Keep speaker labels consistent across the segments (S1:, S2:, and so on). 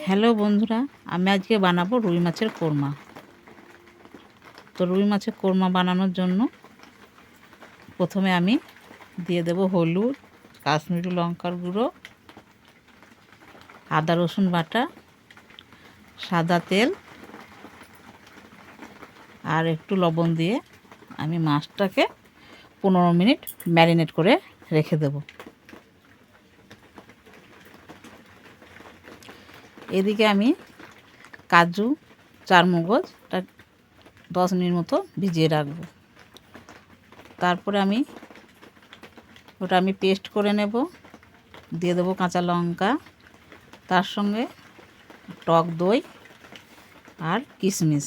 S1: Hello বন্ধুরা, আমি আজকে বানাবো রুই মাছের কোরমা। তো রুই মাছের কোরমা বানানোর জন্য প্রথমে আমি দিয়ে দেব হলুদ, কাশ্মীরি লঙ্কার গুঁড়ো, আদা রসুন বাটা, সাদা তেল আর একটু লবণ দিয়ে আমি মাছটাকে 15 মিনিট ম্যারিনেট করে রেখে দেব। এদিকে আমি কাজু, চারমগজটা 10 মিনিট মতো ভিজিয়ে রাখবো। তারপরে ওটা আমি পেস্ট করে নেব, দিয়ে দেবো কাঁচা লঙ্কা, তার সঙ্গে টক দই আর কিশমিশ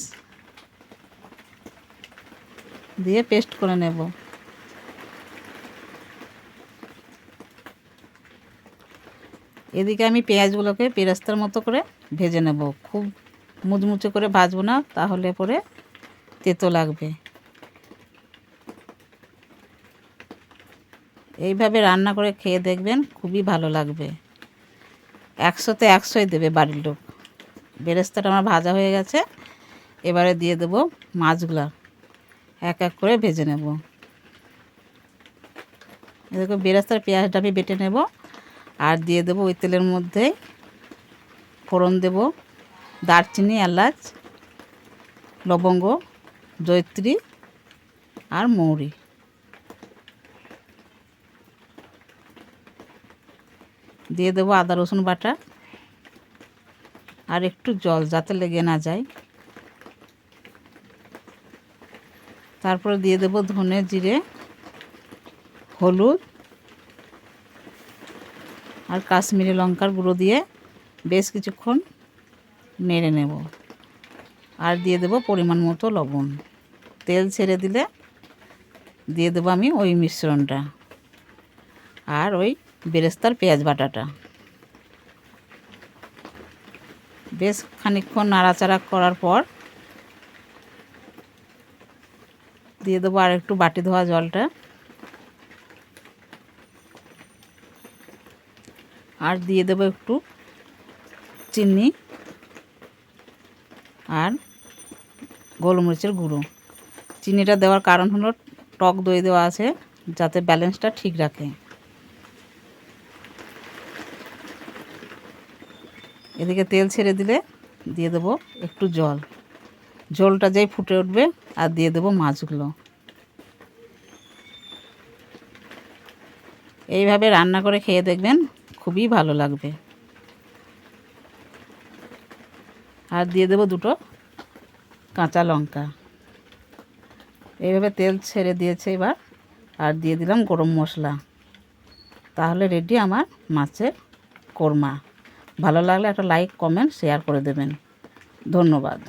S1: দিয়ে পেস্ট করে নেব। এদিকে আমি পেঁয়াজগুলোকে বেরেস্তার মতো করে ভেজে নেব। খুব মুচমুচে করে ভাজবো না, তাহলে পরে তেতো লাগবে। এইভাবে রান্না করে খেয়ে দেখবেন, খুবই ভালো লাগবে। 100তে 100ই দেবে বাড়ির লোক। বেরেস্তাটা আমার ভাজা হয়ে গেছে, এবারে দিয়ে দেব মাছগুলো, এক এক করে ভেজে নেব। এদিকে বেরেস্তার পেঁয়াজটা আমি বেটে নেব আর দিয়ে দেব ওই তেলের মধ্যে। ফোড়ন দেব দারচিনি, এলাচ, লবঙ্গ, জয়িত্রী আর মৌরি। দিয়ে দেবো আদা রসুন বাটা আর একটু জল, যাতে লেগে না যায়। তারপরে দিয়ে দেব ধনে, জিরে, হলুদ আর কাশ্মীরি লঙ্কার গুঁড়ো দিয়ে বেশ কিছুক্ষণ নেড়ে নেব। আর দিয়ে দেব পরিমাণ মতো লবণ। তেল ছেড়ে দিলে দিয়ে দেবো আমি ওই মিশ্রণটা আর ওই বেরেস্তার পেঁয়াজ বাটাটা। বেশ খানিকক্ষণ নাড়াচাড়া করার পর দিয়ে দেবো আর একটু বাটি ধোয়া জলটা, আর দিয়ে দেবো একটু চিনি আর গোলমরিচের গুঁড়ো। চিনিটা দেওয়ার কারণ হলো টক দই দেওয়া আছে, যাতে ব্যালেন্সটা ঠিক রাখে। এদিকে তেল ছেড়ে দিলে দিয়ে দেবো একটু জল। ঝোলটা যেই ফুটে উঠবে আর দিয়ে দেবো মাছগুলো। এইভাবে রান্না করে খেয়ে দেখবেন, খুবই ভালো লাগবে। আর দিয়ে দেবো 2টো কাঁচা লঙ্কা। এইভাবে তেল ছেড়ে দিয়েছে এবার, আর দিয়ে দিলাম গরম মশলা। তাহলে রেডি আমার মাছের কোরমা। ভালো লাগলে একটা লাইক, কমেন্ট, শেয়ার করে দেবেন। ধন্যবাদ।